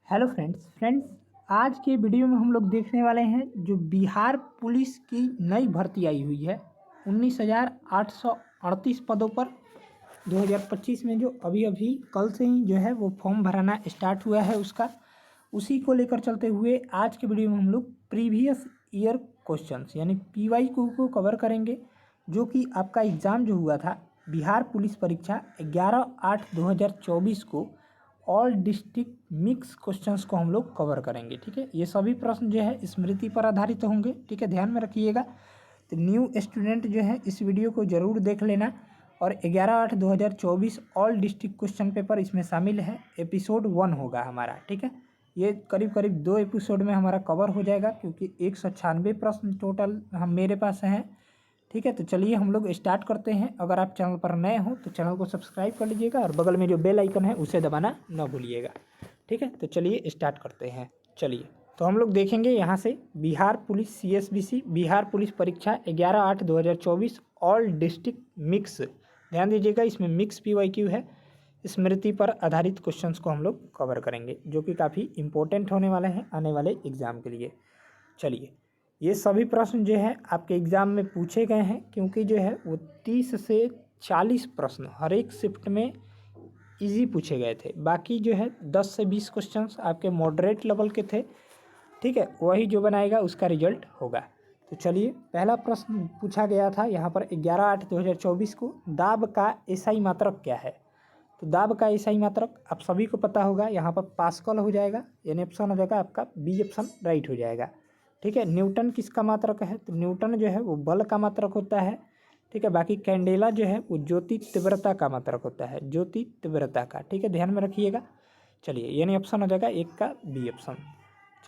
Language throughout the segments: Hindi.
हेलो फ्रेंड्स आज के वीडियो में हम लोग देखने वाले हैं जो बिहार पुलिस की नई भर्ती आई हुई है 19,838 पदों पर 2025 में, जो अभी कल से ही जो है वो फॉर्म भराना स्टार्ट हुआ है। उसी को लेकर चलते हुए आज के वीडियो में हम लोग प्रीवियस ईयर क्वेश्चंस यानी PYQ को कवर करेंगे, जो कि आपका एग्ज़ाम जो हुआ था बिहार पुलिस परीक्षा 11/8/2024 को ऑल डिस्ट्रिक्ट मिक्स क्वेश्चंस को हम लोग कवर करेंगे। ठीक है, ये सभी प्रश्न जो है स्मृति पर आधारित होंगे। ठीक है, ध्यान में रखिएगा। तो न्यू स्टूडेंट जो है इस वीडियो को ज़रूर देख लेना। और 11/8/2024 ऑल डिस्ट्रिक्ट क्वेश्चन पेपर इसमें शामिल है। एपिसोड 1 होगा हमारा। ठीक है, ये करीब 2 एपिसोड में हमारा कवर हो जाएगा, क्योंकि 196 प्रश्न टोटल मेरे पास हैं। ठीक है, तो चलिए हम लोग स्टार्ट करते हैं। अगर आप चैनल पर नए हो तो चैनल को सब्सक्राइब कर लीजिएगा और बगल में जो बेल आइकन है उसे दबाना न भूलिएगा। ठीक है, तो चलिए स्टार्ट करते हैं। चलिए तो हम लोग देखेंगे यहाँ से Bihar police CSBC Bihar police परीक्षा 11/8/2024 ऑल डिस्ट्रिक्ट मिक्स। ध्यान दीजिएगा, इसमें मिक्स PYQ है। स्मृति पर आधारित क्वेश्चंस को हम लोग कवर करेंगे, जो कि काफ़ी इंपॉर्टेंट होने वाले हैं आने वाले एग्ज़ाम के लिए। चलिए, ये सभी प्रश्न जो है आपके एग्ज़ाम में पूछे गए हैं, क्योंकि जो है वो 30 से 40 प्रश्न हर एक शिफ्ट में इजी पूछे गए थे। बाकी जो है 10 से 20 क्वेश्चंस आपके मॉडरेट लेवल के थे। ठीक है, वही जो बनाएगा उसका रिजल्ट होगा। तो चलिए, पहला प्रश्न पूछा गया था यहाँ पर 11/8/2024 को, दाब का एसआई मात्रक क्या है। तो दाब का एसआई मात्रक आप सभी को पता होगा, यहाँ पर पास्कल हो जाएगा, यानी ऑप्शन हो जाएगा आपका बी ऑप्शन राइट हो जाएगा। ठीक है, न्यूटन किसका मात्रक है, तो न्यूटन जो है वो बल का मात्रक होता है। ठीक है, बाकी कैंडेला जो है वो ज्योति तीव्रता का मात्रक होता है, ज्योति तीव्रता का। ठीक है, ध्यान में रखिएगा। चलिए, यानी ऑप्शन हो जाएगा एक का बी ऑप्शन।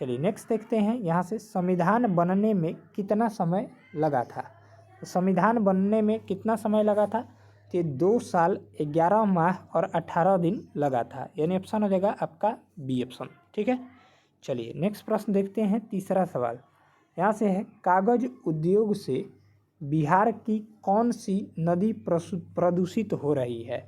चलिए नेक्स्ट देखते हैं यहाँ से, संविधान बनने में कितना समय लगा था। तो संविधान बनने में कितना समय लगा था, तो 2 साल 11 माह और 18 दिन लगा था, यानी ऑप्शन हो जाएगा आपका बी ऑप्शन। ठीक है, चलिए नेक्स्ट प्रश्न देखते हैं। तीसरा सवाल यहाँ से है, कागज उद्योग से बिहार की कौन सी नदी प्रदूषित हो रही है।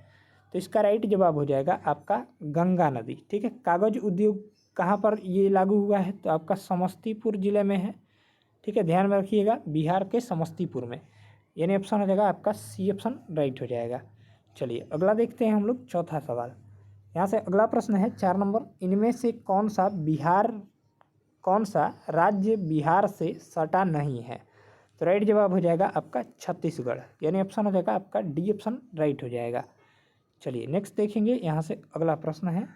तो इसका राइट जवाब हो जाएगा आपका गंगा नदी। ठीक है, कागज उद्योग कहाँ पर ये लागू हुआ है, तो आपका समस्तीपुर जिले में है। ठीक है, ध्यान में रखिएगा, बिहार के समस्तीपुर में, यानी ऑप्शन हो जाएगा आपका सी ऑप्शन राइट हो जाएगा। चलिए अगला देखते हैं हम लोग, चौथा सवाल। यहाँ से अगला प्रश्न है 4 नंबर, इनमें से कौन सा राज्य बिहार से सटा नहीं है। तो राइट जवाब हो जाएगा आपका छत्तीसगढ़, यानी ऑप्शन हो जाएगा आपका डी ऑप्शन राइट हो जाएगा। चलिए नेक्स्ट देखेंगे, यहाँ से अगला प्रश्न है।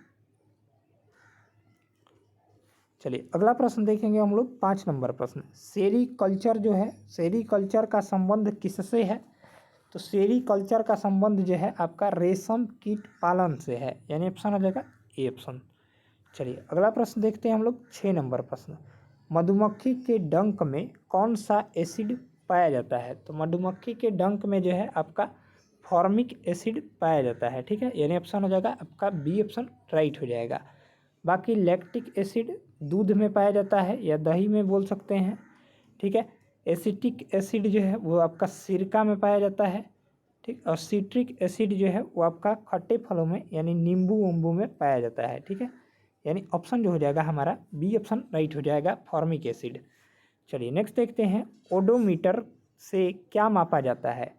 चलिए अगला प्रश्न देखेंगे हम लोग, 5 नंबर प्रश्न, सेरीकल्चर जो है, सेरीकल्चर का संबंध किससे है। तो सेरीकल्चर का संबंध जो है आपका रेशम कीट पालन से है, यानी ऑप्शन हो जाएगा ए ऑप्शन। चलिए अगला प्रश्न देखते हैं हम लोग, 6 नंबर प्रश्न, मधुमक्खी के डंक में कौन सा एसिड पाया जाता है। तो मधुमक्खी के डंक में जो है आपका फॉर्मिक एसिड पाया जाता है। ठीक है, यानी ऑप्शन हो जाएगा आपका बी ऑप्शन राइट हो जाएगा। बाकी लैक्टिक एसिड दूध में पाया जाता है या दही में बोल सकते हैं। ठीक है, एसिटिक एसिड जो है वो आपका सिरका में पाया जाता है। ठीक, और सिट्रिक एसिड जो है वो आपका खट्टे फलों में यानी नींबू वम्बू में पाया जाता है। ठीक है, यानी ऑप्शन जो हो जाएगा हमारा बी ऑप्शन राइट हो जाएगा, फॉर्मिक एसिड। चलिए नेक्स्ट देखते हैं, ओडोमीटर से क्या मापा जाता है।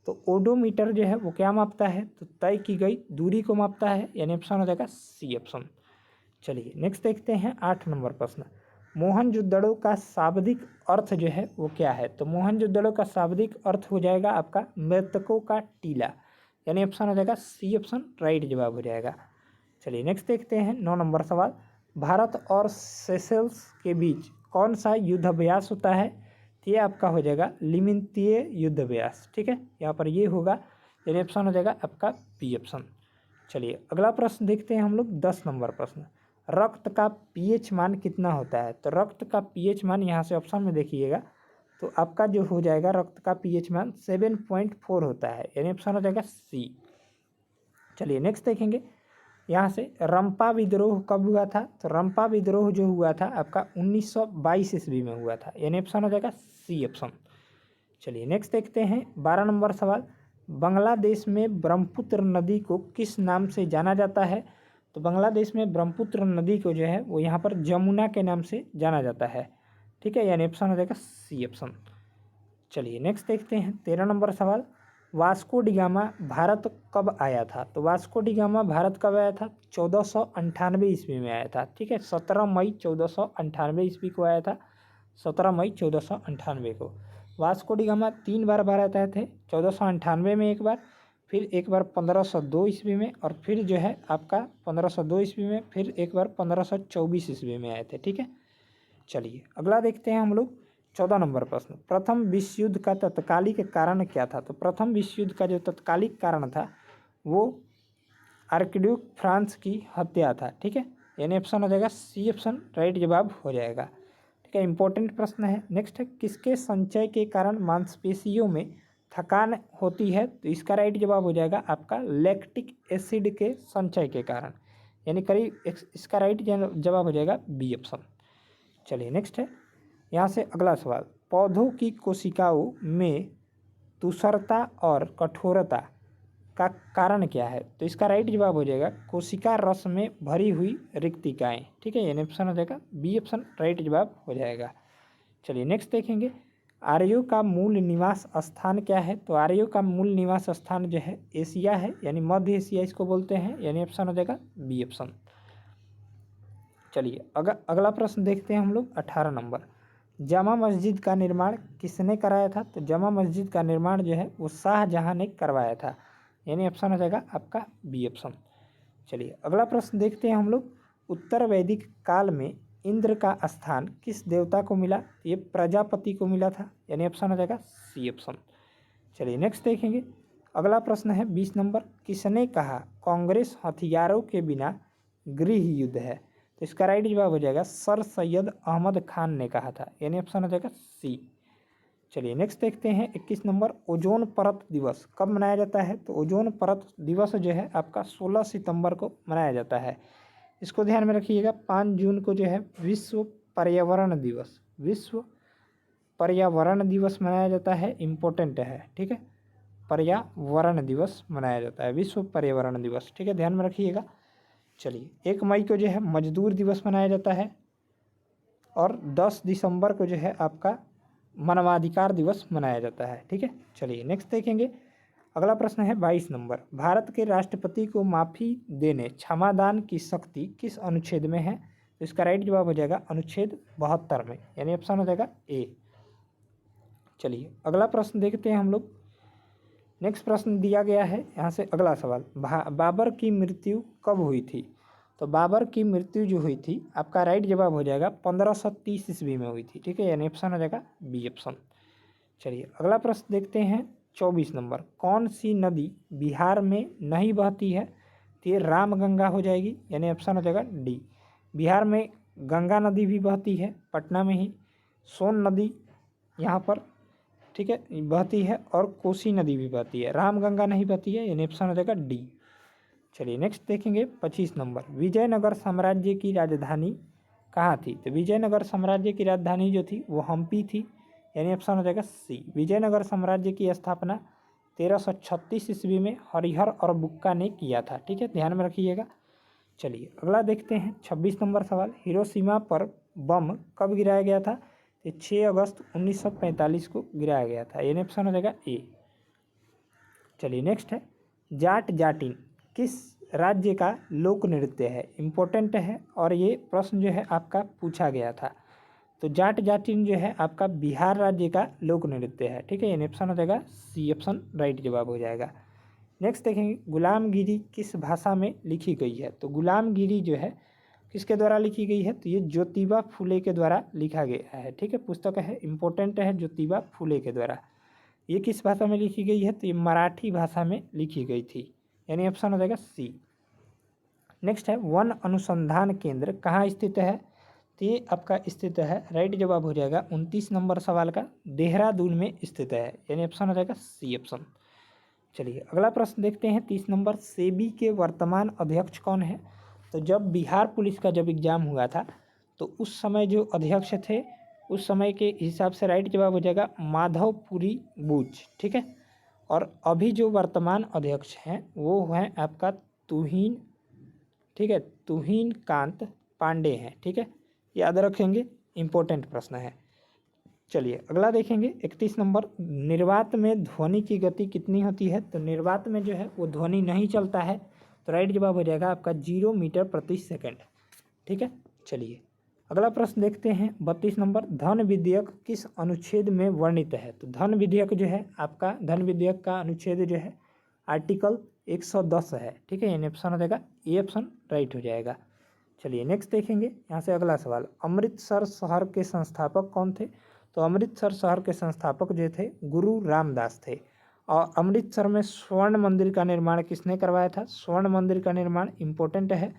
तो ओडोमीटर जो है वो क्या मापता है, तो तय की गई दूरी को मापता है, यानी ऑप्शन हो जाएगा सी ऑप्शन। चलिए नेक्स्ट देखते हैं, 8 नंबर प्रश्न, मोहनजोदड़ो का शाब्दिक अर्थ जो है वो क्या है। तो मोहनजोदड़ो का शाब्दिक अर्थ हो जाएगा आपका मृतकों का टीला, यानी ऑप्शन हो जाएगा सी ऑप्शन राइट जवाब हो जाएगा। चलिए नेक्स्ट देखते हैं, 9 नंबर सवाल, भारत और सेशेल्स के बीच कौन सा युद्ध अभ्यास होता है। तो ये आपका हो जाएगा लिमिंतीय युद्ध अभ्यास। ठीक है, यहाँ पर ये होगा, यानी ऑप्शन हो जाएगा आपका बी ऑप्शन। चलिए अगला प्रश्न देखते हैं हम लोग, 10 नंबर प्रश्न, रक्त का पीएच मान कितना होता है। तो रक्त का पीएच मान यहाँ से ऑप्शन में देखिएगा, तो आपका जो हो जाएगा रक्त का पीएच मान 7.4 होता है, यानी ऑप्शन हो जाएगा सी। चलिए नेक्स्ट देखेंगे, यहाँ से रंपा विद्रोह कब हुआ था। तो रंपा विद्रोह जो हुआ था आपका 1922 ईस्वी में हुआ था, यानी ऑप्शन हो जाएगा सी ऑप्शन। चलिए नेक्स्ट देखते हैं, 12 नंबर सवाल, बांग्लादेश में ब्रह्मपुत्र नदी को किस नाम से जाना जाता है। तो बांग्लादेश में ब्रह्मपुत्र नदी को जो है वो यहाँ पर जमुना के नाम से जाना जाता है, ठीक है, यानी ऑप्शन हो जाएगा सी ऑप्शन। चलिए नेक्स्ट देखते हैं 13 नंबर सवाल, वास्को डी गामा भारत कब आया था? तो वास्को डी गामा भारत कब आया था? 1498 ईस्वी में आया था, ठीक है, 17 मई 1498 ईस्वी को आया था, 17 मई 1498 को। वास्को डी गामा 3 बार भारत आए थे, 1498 में एक बार, फिर एक बार 1502 ईस्वी में, और फिर जो है आपका 1502 ईस्वी में, फिर एक बार 1524 ईस्वी में आए थे, ठीक है। चलिए अगला देखते हैं हम लोग 14 नंबर प्रश्न, प्रथम विश्व युद्ध का तत्कालिक कारण क्या था? तो प्रथम विश्व युद्ध का जो तत्कालिक कारण था वो आर्कड्यूक फ्रांस की हत्या था, ठीक है, यानी ऑप्शन हो जाएगा सी ऑप्शन राइट जवाब हो जाएगा, ठीक है, इंपॉर्टेंट प्रश्न है। नेक्स्ट है, किसके संचय के कारण मांसपेशियों में थकान होती है? तो इसका राइट जवाब हो जाएगा आपका लैक्टिक एसिड के संचय के कारण, यानी करीब इसका राइट जवाब हो जाएगा बी ऑप्शन। चलिए नेक्स्ट है, यहाँ से अगला सवाल, पौधों की कोशिकाओं में तुषरता और कठोरता का कारण क्या है? तो इसका राइट जवाब हो जाएगा कोशिका रस में भरी हुई रिक्तिकाएँ, ठीक है, यानी ऑप्शन हो जाएगा बी ऑप्शन राइट जवाब हो जाएगा। चलिए नेक्स्ट देखेंगे, आर्यों का मूल निवास स्थान क्या है? तो आर्यों का मूल निवास स्थान जो है एशिया है, यानी मध्य एशिया इसको बोलते हैं, यानी ऑप्शन हो जाएगा बी ऑप्शन। चलिए अगला प्रश्न देखते हैं हम लोग 18 नंबर, जामा मस्जिद का निर्माण किसने कराया था? तो जामा मस्जिद का निर्माण जो है वो शाहजहां ने करवाया था, यानी ऑप्शन हो जाएगा आपका बी ऑप्शन। चलिए अगला प्रश्न देखते हैं हम लोग, उत्तर वैदिक काल में इंद्र का स्थान किस देवता को मिला? ये प्रजापति को मिला था, यानी ऑप्शन हो जाएगा सी ऑप्शन। चलिए नेक्स्ट देखेंगे, अगला प्रश्न है 20 नंबर, किसने कहा कांग्रेस हथियारों के बिना गृह युद्ध है? तो इसका राइट जवाब हो जाएगा सर सैयद अहमद खान ने कहा था, यानी ऑप्शन हो जाएगा सी। चलिए नेक्स्ट देखते हैं 21 नंबर, ओजोन परत दिवस कब मनाया जाता है? तो ओजोन परत दिवस जो है आपका 16 सितंबर को मनाया जाता है, इसको ध्यान में रखिएगा। 5 जून को जो है विश्व पर्यावरण दिवस, विश्व पर्यावरण दिवस मनाया जाता है, इम्पोर्टेंट है, ठीक है, पर्यावरण दिवस मनाया जाता है, विश्व पर्यावरण दिवस, ठीक है, ध्यान में रखिएगा। चलिए 1 मई को जो है मजदूर दिवस मनाया जाता है, और 10 दिसंबर को जो है आपका मानवाधिकार दिवस मनाया जाता है, ठीक है। चलिए नेक्स्ट देखेंगे, अगला प्रश्न है 22 नंबर, भारत के राष्ट्रपति को माफ़ी देने क्षमादान की शक्ति किस अनुच्छेद में है? तो इसका राइट जवाब हो जाएगा अनुच्छेद 72 में, यानी ऑप्शन हो जाएगा ए। चलिए अगला प्रश्न देखते हैं हम लोग, नेक्स्ट प्रश्न दिया गया है यहाँ से अगला सवाल, बाबर की मृत्यु कब हुई थी? तो बाबर की मृत्यु जो हुई थी आपका राइट जवाब हो जाएगा 1530 ईस्वी में हुई थी, ठीक है, यानी ऑप्शन हो जाएगा बी ऑप्शन। चलिए अगला प्रश्न देखते हैं 24 नंबर, कौन सी नदी बिहार में नहीं बहती है? तो ये रामगंगा हो जाएगी, यानी ऑप्शन हो जाएगा डी। बिहार में गंगा नदी भी बहती है, पटना में ही सोन नदी यहाँ पर, ठीक है, बहती है, और कोसी नदी भी बहती है, रामगंगा नहीं बहती है, यानी ऑप्शन हो जाएगा डी। चलिए नेक्स्ट देखेंगे 25 नंबर, विजयनगर साम्राज्य की राजधानी कहाँ थी? तो विजयनगर साम्राज्य की राजधानी जो थी वो हम्पी थी, यानी ऑप्शन हो जाएगा सी। विजयनगर साम्राज्य की स्थापना 1336 ईस्वी में हरिहर और बुक्का ने किया था, ठीक है, ध्यान में रखिएगा। चलिए अगला देखते हैं 26 नंबर सवाल, हिरोशिमा पर बम कब गिराया गया था? तो 6 अगस्त 1945 को गिराया गया था, यानी ऑप्शन हो जाएगा ए। चलिए नेक्स्ट है, जाट जाटिन किस राज्य का लोक नृत्य है? इम्पोर्टेंट है, और ये प्रश्न जो है आपका पूछा गया था। तो जाट जाटिन जो है आपका बिहार राज्य का लोक नृत्य है, ठीक है, यानी ऑप्शन हो जाएगा सी ऑप्शन राइट जवाब हो जाएगा। नेक्स्ट देखेंगे, गुलामगिरी किस भाषा में लिखी गई है? तो गुलामगिरी जो है किसके द्वारा लिखी गई है? तो ये ज्योतिबा फुले के द्वारा लिखा गया है, ठीक है, पुस्तक है, इम्पोर्टेंट है, ज्योतिबा फुले के द्वारा। ये किस भाषा में लिखी गई है? तो ये मराठी भाषा में लिखी गई थी, यानी ऑप्शन हो जाएगा सी। नेक्स्ट है, वन अनुसंधान केंद्र कहाँ स्थित है? तो ये आपका स्थित है, राइट जवाब हो जाएगा 29 नंबर सवाल का, देहरादून में स्थित है, यानी ऑप्शन हो जाएगा सी ऑप्शन। चलिए अगला प्रश्न देखते हैं 30 नंबर, सेबी के वर्तमान अध्यक्ष कौन है? तो जब बिहार पुलिस का जब एग्जाम हुआ था तो उस समय जो अध्यक्ष थे उस समय के हिसाब से राइट जवाब हो जाएगा माधवपुरी बूच, ठीक है, और अभी जो वर्तमान अध्यक्ष हैं वो हैं आपका ठीक है, तुहिन कांत पांडे हैं। ठीक है, याद रखेंगे, इंपॉर्टेंट प्रश्न है। चलिए अगला देखेंगे 31 नंबर, निर्वात में ध्वनि की गति कितनी होती है? तो निर्वात में जो है वो ध्वनि नहीं चलता है, तो राइट जवाब हो जाएगा आपका 0 मीटर प्रति सेकंड। ठीक है, चलिए अगला प्रश्न देखते हैं 32 नंबर, धन विधेयक किस अनुच्छेद में वर्णित है? तो धन विधेयक जो है आपका, धन विधेयक का अनुच्छेद जो है आर्टिकल 110 है। ठीक है, यानी ऑप्शन हो जाएगा ए ऑप्शन राइट हो जाएगा। चलिए नेक्स्ट देखेंगे, यहाँ से अगला सवाल, अमृतसर शहर के संस्थापक कौन थे? तो अमृतसर शहर के संस्थापक जो थे गुरु रामदास थे। और अमृतसर में स्वर्ण मंदिर का निर्माण किसने करवाया था? स्वर्ण मंदिर का निर्माण इंपॉर्टेंट है,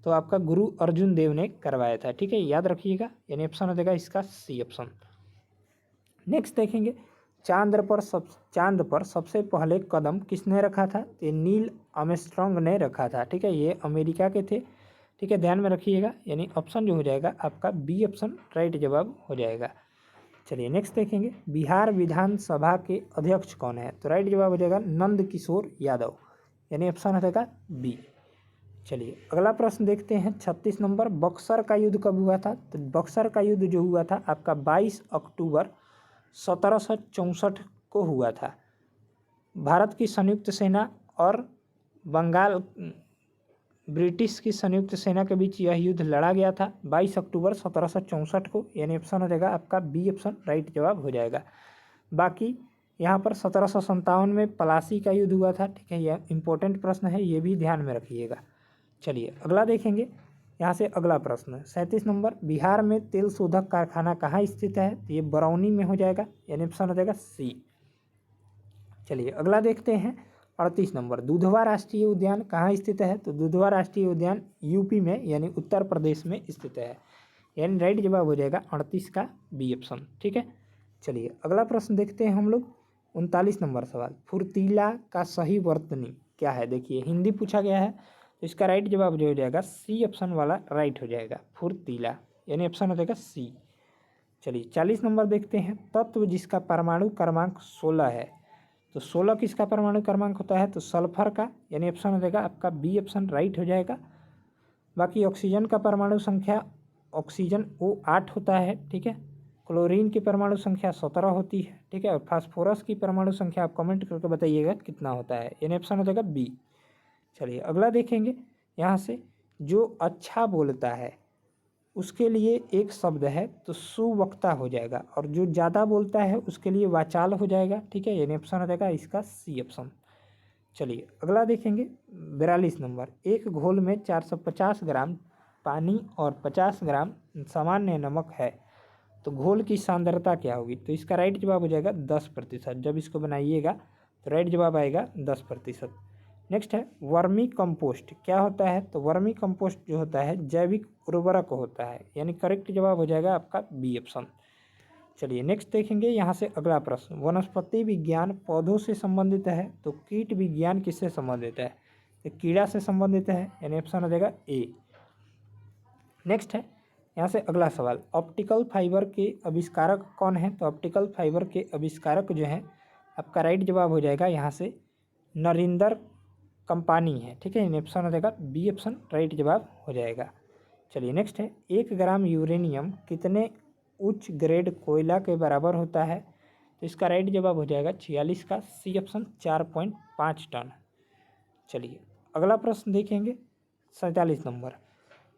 तो आपका गुरु अर्जुन देव ने करवाया था। ठीक है, याद रखिएगा, यानी ऑप्शन हो जाएगा इसका सी ऑप्शन। नेक्स्ट देखेंगे, चांद पर सबसे पहले कदम किसने रखा था? ये नील आर्मस्ट्रांग ने रखा था। ठीक है, ये अमेरिका के थे। ठीक है, ध्यान में रखिएगा, यानी ऑप्शन जो हो जाएगा आपका बी ऑप्शन राइट जवाब हो जाएगा। चलिए नेक्स्ट देखेंगे, बिहार विधानसभा के अध्यक्ष कौन है? तो राइट जवाब हो जाएगा नंद किशोर यादव, यानी ऑप्शन हो जाएगा बी। चलिए अगला प्रश्न देखते हैं 36 नंबर, बक्सर का युद्ध कब हुआ था? तो बक्सर का युद्ध जो हुआ था आपका 22 अक्टूबर 1764 को हुआ था। भारत की संयुक्त सेना और बंगाल ब्रिटिश की संयुक्त सेना के बीच यह युद्ध लड़ा गया था 22 अक्टूबर 1764 को, यानी ऑप्शन हो जाएगा आपका बी ऑप्शन राइट जवाब हो जाएगा। बाकी यहाँ पर 1757 में पलासी का युद्ध हुआ था। ठीक है, यह इंपॉर्टेंट प्रश्न है, ये भी ध्यान में रखिएगा। चलिए अगला देखेंगे, यहाँ से अगला प्रश्न 37 नंबर, बिहार में तेल शोधक कारखाना कहाँ स्थित है? तो ये बरौनी में हो जाएगा, यानी ऑप्शन हो जाएगा सी। चलिए अगला देखते हैं 38 नंबर, दुधवा राष्ट्रीय उद्यान कहाँ स्थित है? तो दुधवा राष्ट्रीय उद्यान यूपी में यानी उत्तर प्रदेश में स्थित है, यानी राइट जवाब हो जाएगा 38 का बी ऑप्शन। ठीक है, चलिए अगला प्रश्न देखते हैं हम लोग 39 नंबर सवाल, फुर्तीला का सही वर्तनी क्या है? देखिए हिंदी पूछा गया है, तो इसका राइट जवाब जो हो जाएगा सी ऑप्शन वाला राइट हो जाएगा, फुर्तीला, यानी ऑप्शन हो जाएगा सी। चलिए 40 नंबर देखते हैं, तत्व जिसका परमाणु क्रमांक 16 है, तो 16 किसका परमाणु क्रमांक होता है? तो सल्फर का, यानी ऑप्शन हो जाएगा आपका बी ऑप्शन राइट हो जाएगा। बाकी ऑक्सीजन का परमाणु संख्या, ऑक्सीजन वो 8 होता है। ठीक है, क्लोरीन की परमाणु संख्या 17 होती है। ठीक है, और फास्फोरस की परमाणु संख्या आप कमेंट करके बताइएगा कितना होता है, यानी ऑप्शन हो जाएगा बी। चलिए अगला देखेंगे, यहाँ से जो अच्छा बोलता है उसके लिए एक शब्द है तो सुवक्ता हो जाएगा, और जो ज़्यादा बोलता है उसके लिए वाचाल हो जाएगा। ठीक है, यानी ऑप्शन हो जाएगा इसका सी ऑप्शन। चलिए अगला देखेंगे 42 नंबर, एक घोल में 450 ग्राम पानी और 50 ग्राम सामान्य नमक है, तो घोल की सांद्रता क्या होगी? तो इसका राइट जवाब हो जाएगा 10%। जब इसको बनाइएगा तो राइट जवाब आएगा 10%। नेक्स्ट है वर्मी कंपोस्ट क्या होता है? तो वर्मी कंपोस्ट जो होता है जैविक उर्वरक होता है, यानी करेक्ट जवाब हो जाएगा आपका बी ऑप्शन। चलिए नेक्स्ट देखेंगे, यहाँ से अगला प्रश्न, वनस्पति विज्ञान पौधों से संबंधित है, तो कीट विज्ञान किससे संबंधित है? तो कीड़ा से संबंधित है, यानी ऑप्शन हो जाएगा ए। नेक्स्ट है यहाँ से अगला सवाल, ऑप्टिकल फाइबर के आविष्कारक कौन है? तो ऑप्टिकल फाइबर के आविष्कारक जो है आपका राइट जवाब हो जाएगा यहाँ से नरिंदर कंपानी है। ठीक है, ऑप्शन हो जाएगा बी ऑप्शन राइट जवाब हो जाएगा। चलिए नेक्स्ट है, 1 ग्राम यूरेनियम कितने उच्च ग्रेड कोयला के बराबर होता है? तो इसका राइट जवाब हो जाएगा 46 का सी ऑप्शन 4.5 टन। चलिए अगला प्रश्न देखेंगे 47 नंबर,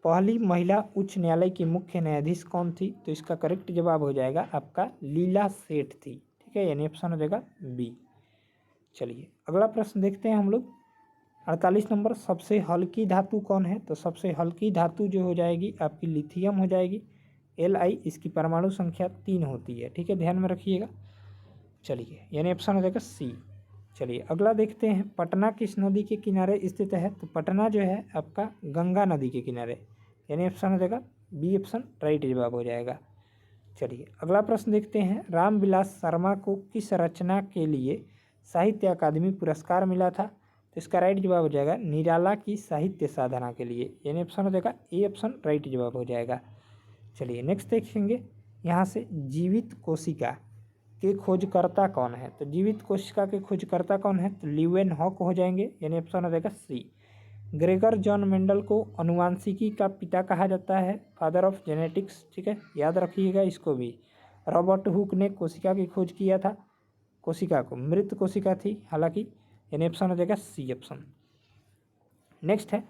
पहली महिला उच्च न्यायालय की मुख्य न्यायाधीश कौन थी? तो इसका करेक्ट जवाब हो जाएगा आपका लीला सेठ थी। ठीक है, यानी ऑप्शन हो जाएगा बी। चलिए अगला प्रश्न देखते हैं हम लोग 48 नंबर, सबसे हल्की धातु कौन है? तो सबसे हल्की धातु जो हो जाएगी आपकी लिथियम हो जाएगी, Li, इसकी परमाणु संख्या 3 होती है। ठीक है, ध्यान में रखिएगा। चलिए यानी ऑप्शन हो जाएगा सी। चलिए अगला देखते हैं, पटना किस नदी के किनारे स्थित है? तो पटना जो है आपका गंगा नदी के किनारे, यानी ऑप्शन हो जाएगा बी ऑप्शन राइट जवाब हो जाएगा। चलिए अगला प्रश्न देखते हैं, रामविलास शर्मा को किस रचना के लिए साहित्य अकादमी पुरस्कार मिला था? तो इसका राइट जवाब हो जाएगा निराला की साहित्य साधना के लिए, यानी ऑप्शन हो जाएगा ए ऑप्शन राइट जवाब हो जाएगा। चलिए नेक्स्ट देखेंगे, यहाँ से जीवित कोशिका के खोजकर्ता कौन है? तो जीवित कोशिका के खोजकर्ता कौन है? तो ल्यूवेन हॉक हो जाएंगे, यानी ऑप्शन हो जाएगा सी। ग्रेगर जॉन मेंडल को अनुवांशिकी का पिता कहा जाता है, फादर ऑफ जेनेटिक्स, ठीक है, याद रखिएगा इसको भी। रॉबर्ट हुक ने कोशिका की खोज किया था, कोशिका को मृत कोशिका थी हालांकि, यानी ऑप्शन हो जाएगा सी ऑप्शन। नेक्स्ट है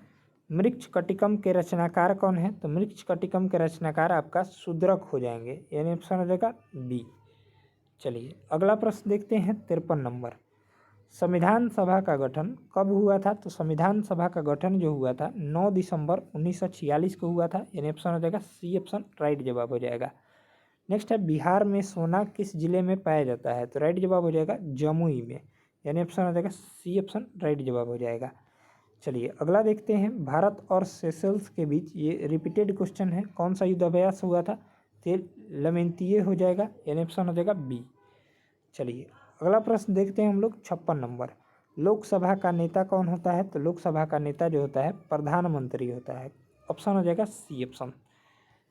मृच्छकटिकम के रचनाकार कौन है, तो मृच्छकटिकम के रचनाकार आपका शूद्रक हो जाएंगे, यानी ऑप्शन हो जाएगा बी। चलिए अगला प्रश्न देखते हैं 53 नंबर। संविधान सभा का गठन कब हुआ था, तो संविधान सभा का गठन जो हुआ था 9 दिसंबर 1946 को हुआ था, यानी ऑप्शन हो जाएगा सी ऑप्शन राइट जवाब हो जाएगा। नेक्स्ट है बिहार में सोना किस जिले में पाया जाता है, तो राइट जवाब हो जाएगा जमुई में, यानी ऑप्शन हो जाएगा सी ऑप्शन राइट जवाब हो जाएगा। चलिए अगला देखते हैं, भारत और सेशल्स के बीच, ये रिपीटेड क्वेश्चन है, कौन सा युद्धाभ्यास हुआ था, तो लमेंतिये हो जाएगा, यानी ऑप्शन हो जाएगा बी। चलिए अगला प्रश्न देखते हैं हम लोग 56 नंबर। लोकसभा का नेता कौन होता है, तो लोकसभा का नेता जो होता है प्रधानमंत्री होता है, ऑप्शन हो जाएगा सी ऑप्शन।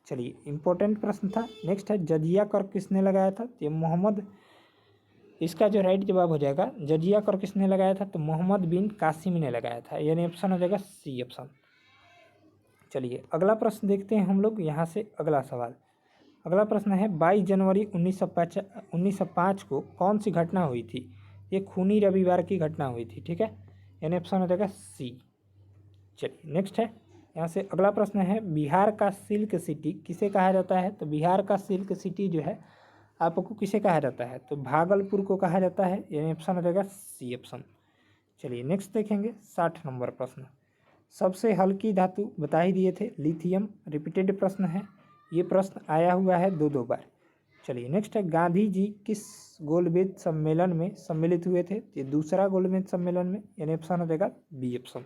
चलिए इंपॉर्टेंट प्रश्न था। नेक्स्ट है जजिया कर किसने लगाया था, तो ये मोहम्मद, इसका जो राइट जवाब हो जाएगा जजिया कर किसने लगाया था, तो मोहम्मद बिन कासिम ने लगाया था, यानी ऑप्शन हो जाएगा सी ऑप्शन। चलिए अगला प्रश्न देखते हैं हम लोग, यहाँ से अगला सवाल। अगला प्रश्न है 22 जनवरी 1905 को कौन सी घटना हुई थी, ये खूनी रविवार की घटना हुई थी, ठीक है, यानी ऑप्शन हो जाएगा सी। चलिए नेक्स्ट है, यहाँ से अगला प्रश्न है बिहार का सिल्क सिटी किसे कहा जाता है, तो बिहार का सिल्क सिटी जो है आपको किसे कहा जाता है, तो भागलपुर को कहा जाता है, यानी ऑप्शन हो जाएगा सी ऑप्शन। चलिए नेक्स्ट देखेंगे 60 नंबर प्रश्न। सबसे हल्की धातु बता ही दिए थे लिथियम, रिपीटेड प्रश्न है, ये प्रश्न आया हुआ है दो बार। चलिए नेक्स्ट है गांधी जी किस गोलमेज सम्मेलन में सम्मिलित हुए थे, ये दूसरा गोलमेज सम्मेलन में, यानी ऑप्शन हो जाएगा बी ऑप्शन।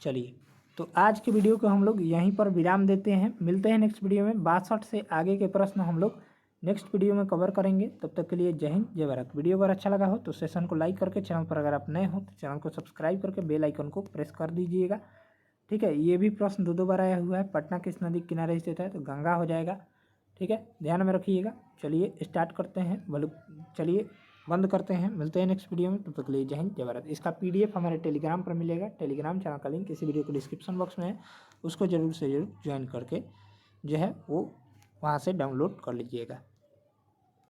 चलिए तो आज के वीडियो को हम लोग यहीं पर विराम देते हैं, मिलते हैं नेक्स्ट वीडियो में। 62 से आगे के प्रश्न हम लोग नेक्स्ट वीडियो में कवर करेंगे। तब तक के लिए जय हिंद जय भारत। वीडियो अगर अच्छा लगा हो तो सेशन को लाइक करके, चैनल पर अगर आप नए हो तो चैनल को सब्सक्राइब करके बेल आइकन को प्रेस कर दीजिएगा, ठीक है। ये भी प्रश्न दो बार आया हुआ है, पटना किस नदी के किनारे स्थित है, तो गंगा हो जाएगा, ठीक है, ध्यान में रखिएगा। चलिए स्टार्ट करते हैं, चलिए बंद करते हैं, मिलते हैं नेक्स्ट वीडियो में, तब तक के लिए जय हिंद जय भारत। इसका PDF हमारे टेलीग्राम पर मिलेगा, टेलीग्राम चैनल का लिंक इसी वीडियो को डिस्क्रिप्शन बॉक्स में है, उसको जरूर से जरूर ज्वाइन करके जो है वो वहाँ से डाउनलोड कर लीजिएगा।